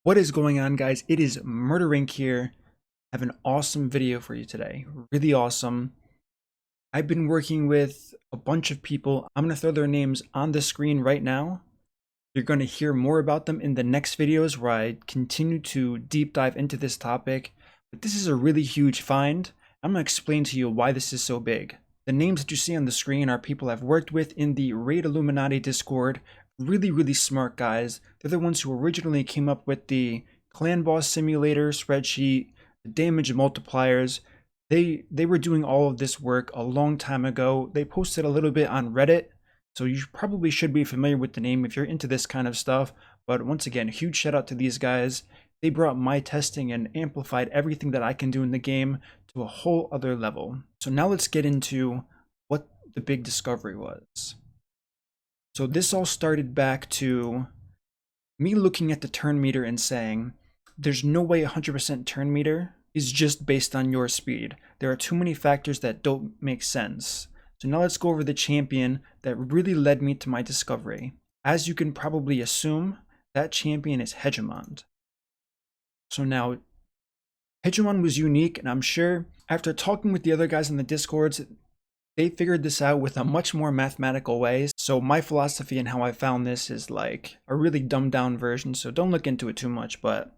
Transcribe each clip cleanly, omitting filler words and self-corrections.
What is going on, guys? It is MurderInc here. I have an awesome video for you today. Really awesome. I've been working with a bunch of people. I'm going to throw their names on the screen right now. You're going to hear more about them in the next videos where I continue to deep dive into this topic. But this is a really huge find. I'm going to explain to you why this is so big. The names that you see on the screen are people I've worked with in the Raid Illuminati Discord. Really smart guys. They're the ones who originally came up with the clan boss simulator spreadsheet, the damage multipliers. They were doing all of this work a long time ago. They posted a little bit on Reddit, so you probably should be familiar with the name if you're into this kind of stuff. But once again, huge shout out to these guys. They brought my testing and amplified everything that I can do in the game to a whole other level. So now let's get into what the big discovery was. So this all started back to me looking at the turn meter and saying, there's no way 100% turn meter is just based on your speed. There are too many factors that don't make sense. So now let's go over the champion that really led me to my discovery. As you can probably assume, that champion is Hegemon. So now, Hegemon was unique, and I'm sure after talking with the other guys in the Discords, they figured this out with a much more mathematical way. So my philosophy and how I found this is like a really dumbed down version, so don't look into it too much, but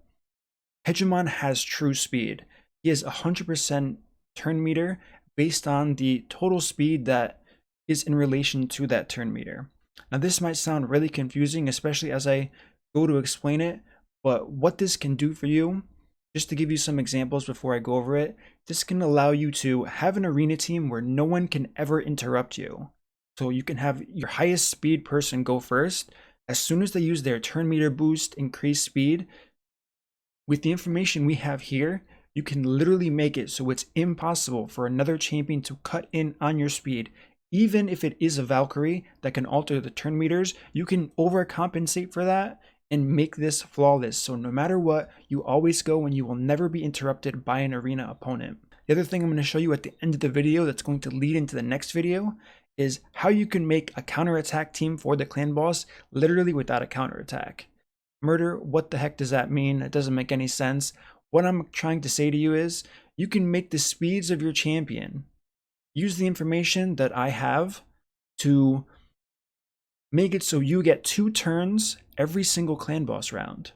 Hegemon has true speed. He has 100% turn meter based on the total speed that is in relation to that turn meter. Now this might sound really confusing, especially as I go to explain it, but what this can do for you, just to give you some examples before I go over it, this can allow you to have an arena team where no one can ever interrupt you. So you can have your highest speed person go first. As soon as they use their turn meter boost, increase speed, with the information we have here, you can literally make it so it's impossible for another champion to cut in on your speed. Even if it is a Valkyrie that can alter the turn meters, you can overcompensate for that and make this flawless. So no matter what, you always go and you will never be interrupted by an arena opponent. The other thing I'm going to show you at the end of the video that's going to lead into the next video is how you can make a counterattack team for the clan boss literally without a counterattack. Murder, what the heck does that mean? It doesn't make any sense. What I'm trying to say to you is you can make the speeds of your champion. Use the information that I have to make it so you get 2 turns every single clan boss round.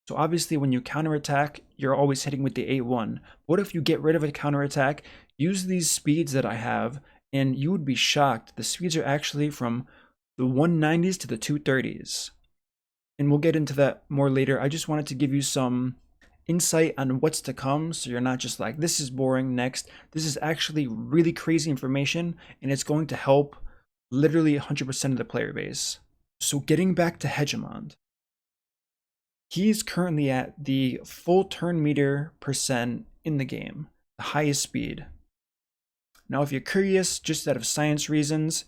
So obviously when you counterattack, you're always hitting with the 8-1. What if you get rid of a counterattack, use these speeds that I have, and you would be shocked. The speeds are actually from the 190s to the 230s. And we'll get into that more later. I just wanted to give you some insight on what's to come, so you're not just like, this is boring, next. This is actually really crazy information, and it's going to help literally 100% of the player base. So getting back to Hegemon, he's currently at the full turn meter percent in the game, the highest speed. Now if you're curious, just out of science reasons,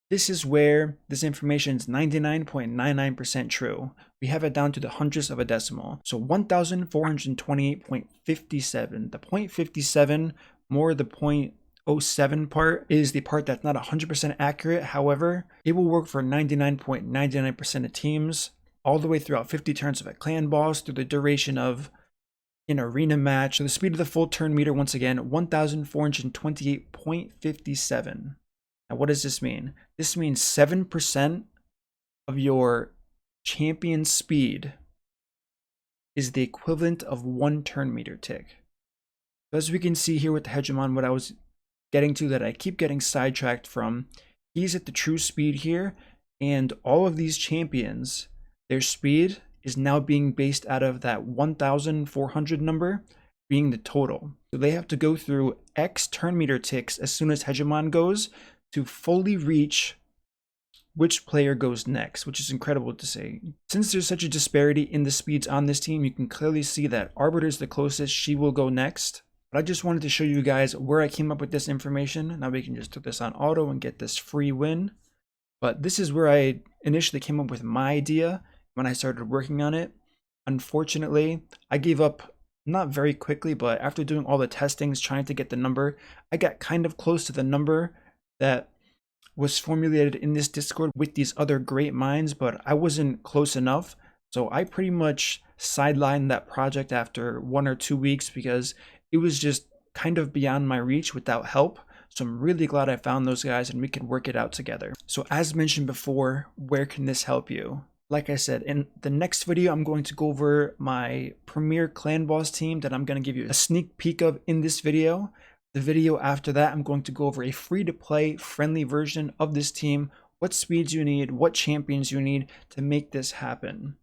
this is where this information is 99.99% true. We have it down to the hundredths of a decimal. So 1428.57. The 0.57 more the 0.07 part is the part that's not 100% accurate. However, it will work for 99.99% of teams all the way throughout 50 turns of a clan boss through the duration of an arena match. So the speed of the full turn meter, once again, 1428.57. Now, what does this mean? This means 7% of your champion speed is the equivalent of 1 turn meter tick. So as we can see here with the Hegemon, what I was getting to that I keep getting sidetracked from, he's at the true speed here, and all of these champions, their speed is now being based out of that 1,400 number being the total. So they have to go through X turn meter ticks as soon as Hegemon goes to fully reach which player goes next, which is incredible to say. Since there's such a disparity in the speeds on this team, you can clearly see that Arbiter's the closest, she will go next. But I just wanted to show you guys where I came up with this information. Now we can just put this on auto and get this free win. But this is where I initially came up with my idea when I started working on it. Unfortunately, I gave up not very quickly, but after doing all the testings, trying to get the number, I got kind of close to the number that was formulated in this Discord with these other great minds, but I wasn't close enough. So I pretty much sideline that project after 1 or 2 weeks because it was just kind of beyond my reach without help. So I'm really glad I found those guys and we can work it out together. So as mentioned before, where can this help you? Like I said, in the next video, I'm going to go over my Premier Clan Boss team that I'm going to give you a sneak peek of in this video. The video after that, I'm going to go over a free-to-play friendly version of this team, what speeds you need, what champions you need to make this happen.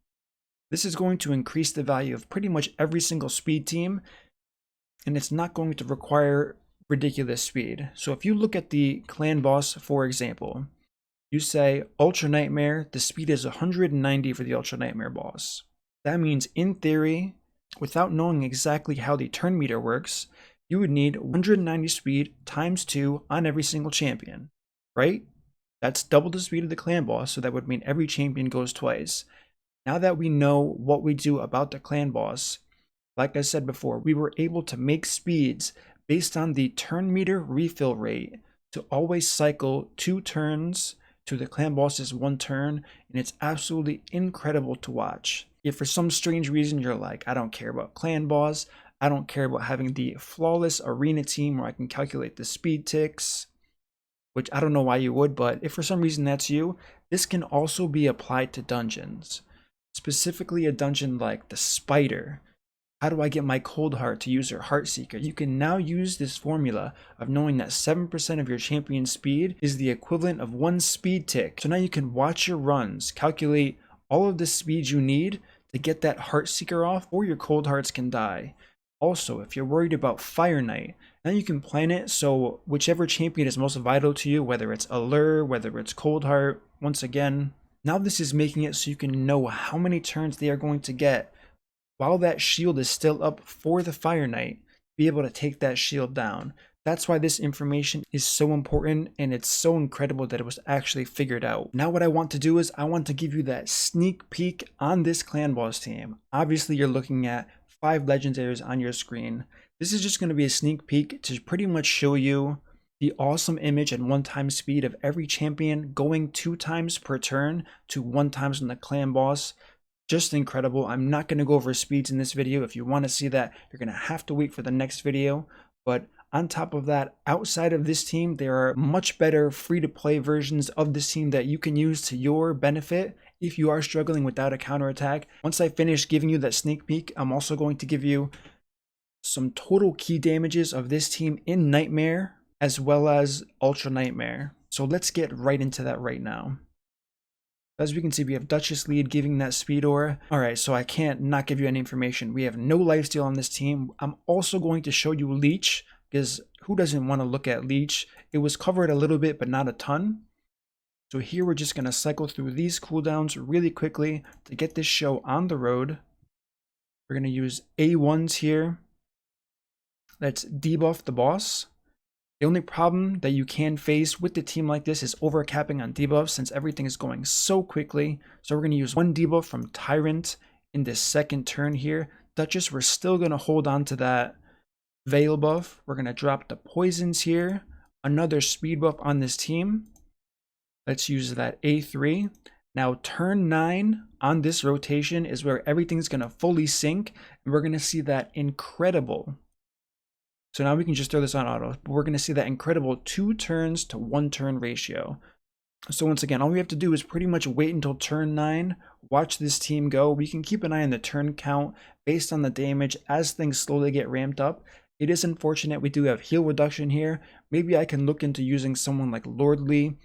This is going to increase the value of pretty much every single speed team, and it's not going to require ridiculous speed. So if you look at the Clan Boss, for example, you say Ultra Nightmare, the speed is 190 for the Ultra Nightmare boss. That means in theory, without knowing exactly how the turn meter works, you would need 190 speed times 2 on every single champion, right? That's double the speed of the Clan Boss, so that would mean every champion goes twice. Now that we know what we do about the Clan Boss, like I said before, we were able to make speeds based on the turn meter refill rate to always cycle 2 turns to the Clan Boss's 1 turn, and it's absolutely incredible to watch. If for some strange reason you're like, I don't care about Clan Boss, I don't care about having the flawless arena team where I can calculate the speed ticks, which I don't know why you would, but if for some reason that's you, this can also be applied to dungeons. Specifically a dungeon like the Spider. How do I get my Cold Heart to use her Heart Seeker? You can now use this formula of knowing that 7% of your champion's speed is the equivalent of 1 speed tick. So now you can watch your runs, calculate all of the speed you need to get that Heart Seeker off, or your Cold Hearts can die. Also, if you're worried about Fire Knight, now you can plan it so whichever champion is most vital to you, whether it's Allure, whether it's Cold Heart, once again, now this is making it so you can know how many turns they are going to get while that shield is still up for the Fire Knight, be able to take that shield down. That's why this information is so important, and it's so incredible that it was actually figured out. Now what I want to do is I want to give you that sneak peek on this Clan Boss team. Obviously you're looking at 5 legendaries on your screen. This is just going to be a sneak peek to pretty much show you the awesome image and 1-time speed of every champion going 2 times per turn to 1 times on the Clan Boss. Just incredible. I'm not going to go over speeds in this video. If you want to see that, you're going to have to wait for the next video. But on top of that, outside of this team, there are much better free-to-play versions of this team that you can use to your benefit if you are struggling without a counterattack. Once I finish giving you that sneak peek, I'm also going to give you some total key damages of this team in Nightmare as well as Ultra Nightmare. So let's get right into that right now. As we can see, we have Duchess lead giving that speed aura. Alright, so I can't not give you any information. We have no lifesteal on this team. I'm also going to show you Leech, because who doesn't want to look at Leech? It was covered a little bit, but not a ton. So here we're just going to cycle through these cooldowns really quickly to get this show on the road. We're going to use A1s here. Let's debuff the boss. The only problem that you can face with the team like this is overcapping on debuffs, since everything is going so quickly. So we're going to use 1 debuff from Tyrant in this second turn here. Duchess, we're still going to hold on to that Veil buff. We're going to drop the poisons here. Another speed buff on this team. Let's use that A3. Now turn 9 on this rotation is where everything's going to fully sync, and we're going to see that incredible. So now we can just throw this on auto, but we're going to see that incredible 2 turns to 1 turn ratio. So once again, all we have to do is pretty much wait until turn 9, watch this team go. We can keep an eye on the turn count based on the damage as things slowly get ramped up. It is unfortunate we do have heal reduction here. Maybe I can look into using someone like Lordly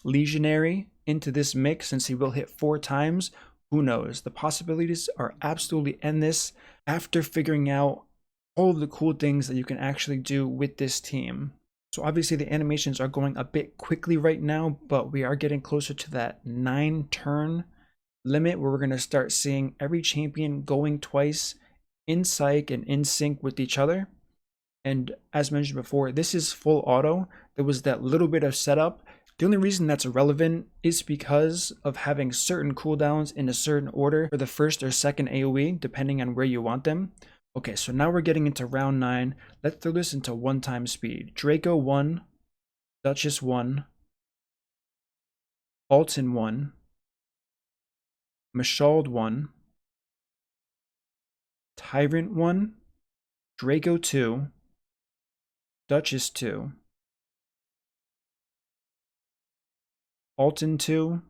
Legionary into this mix, since he will hit 4 times. Who knows? The possibilities are absolutely endless after figuring out all of the cool things that you can actually do with this team. So obviously the animations are going a bit quickly right now, but we are getting closer to that 9 turn limit where we're going to start seeing every champion going twice in psych and in sync with each other. And as mentioned before, this is full auto. There was that little bit of setup. The only reason that's irrelevant is because of having certain cooldowns in a certain order for the first or second AoE, depending on where you want them. Okay, so now we're getting into round 9. Let's throw this into 1-time speed. Draco 1, Duchess 1, Alton 1, Mashald 1, Tyrant 1, Draco 2, Duchess 2, Alton 2,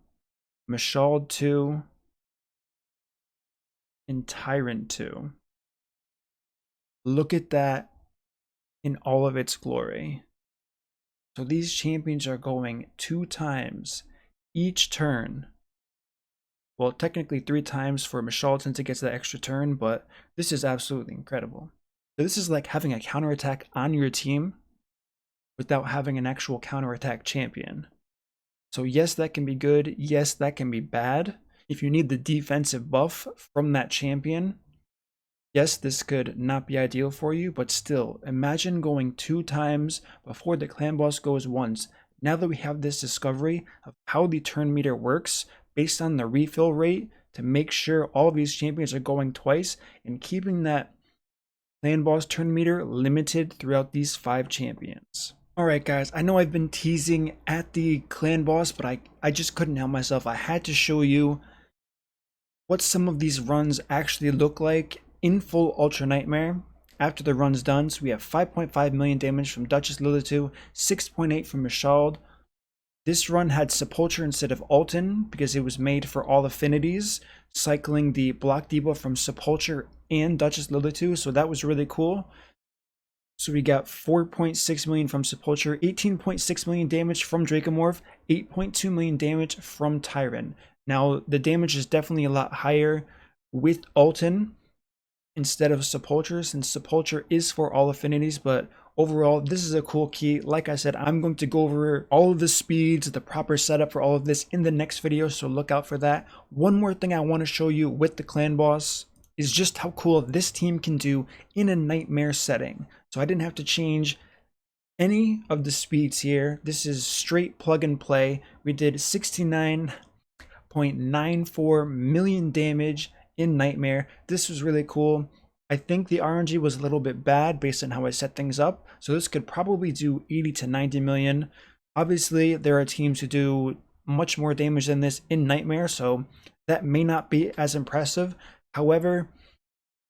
Mashald 2, and Tyrant 2. Look at that in all of its glory. So these champions are going 2 times each turn. Well, technically 3 times for Mashald since it gets that extra turn, but this is absolutely incredible. So this is like having a counterattack on your team without having an actual counterattack champion. So yes, that can be good. Yes, that can be bad. If you need the defensive buff from that champion, yes, this could not be ideal for you, but still, imagine going 2 times before the clan boss goes once. Now that we have this discovery of how the turn meter works based on the refill rate to make sure all of these champions are going twice and keeping that clan boss turn meter limited throughout these 5 champions. Alright guys, I know I've been teasing at the clan boss, but I just couldn't help myself. I had to show you what some of these runs actually look like in full Ultra Nightmare after the run's done. So we have 5.5 million damage from Duchess Lilitu, 6.8 from Mashald. This run had Sepulture instead of Alton because it was made for all affinities, cycling the block debuff from Sepulture and Duchess Lilitu, so that was really cool. So we got 4.6 million from Sepulture, 18.6 million damage from Dracomorph, 8.2 million damage from Tyrant. Now, the damage is definitely a lot higher with Alton instead of Sepulture, since Sepulture is for all affinities, but overall, this is a cool key. Like I said, I'm going to go over all of the speeds, the proper setup for all of this in the next video, so look out for that. One more thing I want to show you with the clan boss is just how cool this team can do in a nightmare setting. So I didn't have to change any of the speeds here. This is straight plug and play. We did 69.94 million damage in Nightmare. This was really cool. I think the RNG was a little bit bad based on how I set things up. So this could probably do 80 to 90 million. Obviously, there are teams who do much more damage than this in Nightmare, so that may not be as impressive. However,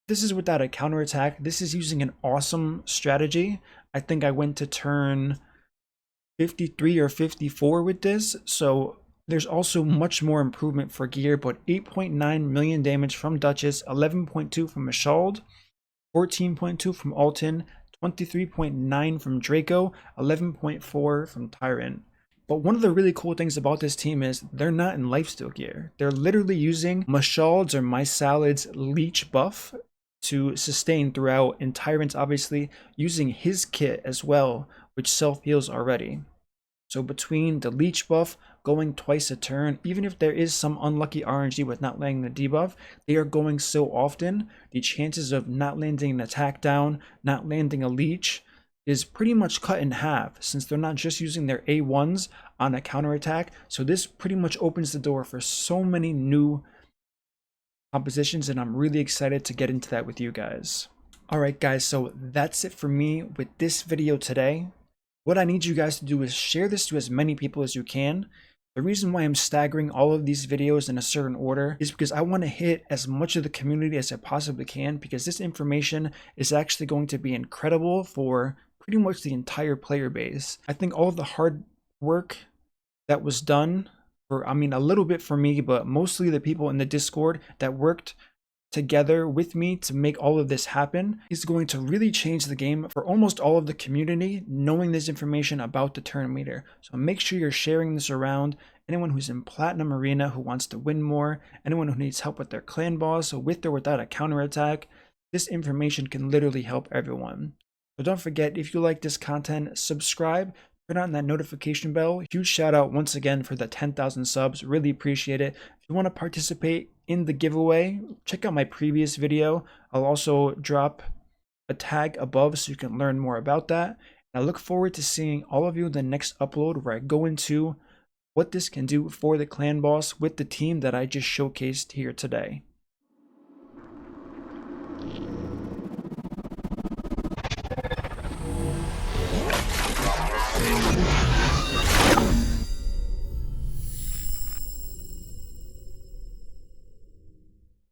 this is without a counterattack. This is using an awesome strategy. I think I went to turn 53 or 54 with this, so there's also much more improvement for gear, but 8.9 million damage from Duchess, 11.2 from Mashald, 14.2 from Alton, 23.9 from Draco, 11.4 from Tyrant. But one of the really cool things about this team is they're not in lifesteal gear. They're literally using Mashald's or MySalad's leech buff to sustain throughout, and Tyrant's obviously using his kit as well, which self-heals already. So between the leech buff going twice a turn, even if there is some unlucky RNG with not landing the debuff, they are going so often, the chances of not landing an attack down, not landing a leech, is pretty much cut in half, since they're not just using their A1s on a counterattack. So this pretty much opens the door for so many new compositions, and I'm really excited to get into that with you guys. Alright guys, so that's it for me with this video today. What I need you guys to do is share this to as many people as you can. The reason why I'm staggering all of these videos in a certain order is because I want to hit as much of the community as I possibly can, because this information is actually going to be incredible for pretty much the entire player base. I think all of the hard work that was done for, I mean, a little bit for me, but mostly the people in the Discord that worked together with me to make all of this happen is going to really change the game for almost all of the community, knowing this information about the turn meter. So make sure you're sharing this around. Anyone who's in Platinum Arena who wants to win more, anyone who needs help with their clan boss, so with or without a counterattack, this information can literally help everyone. So don't forget, if you like this content, subscribe, turn on that notification bell. Huge shout out once again for the 10,000 subs, really appreciate it. If you want to participate in the giveaway, check out my previous video. I'll also drop a tag above so you can learn more about that. And I look forward to seeing all of you in the next upload, where I go into what this can do for the clan boss with the team that I just showcased here today.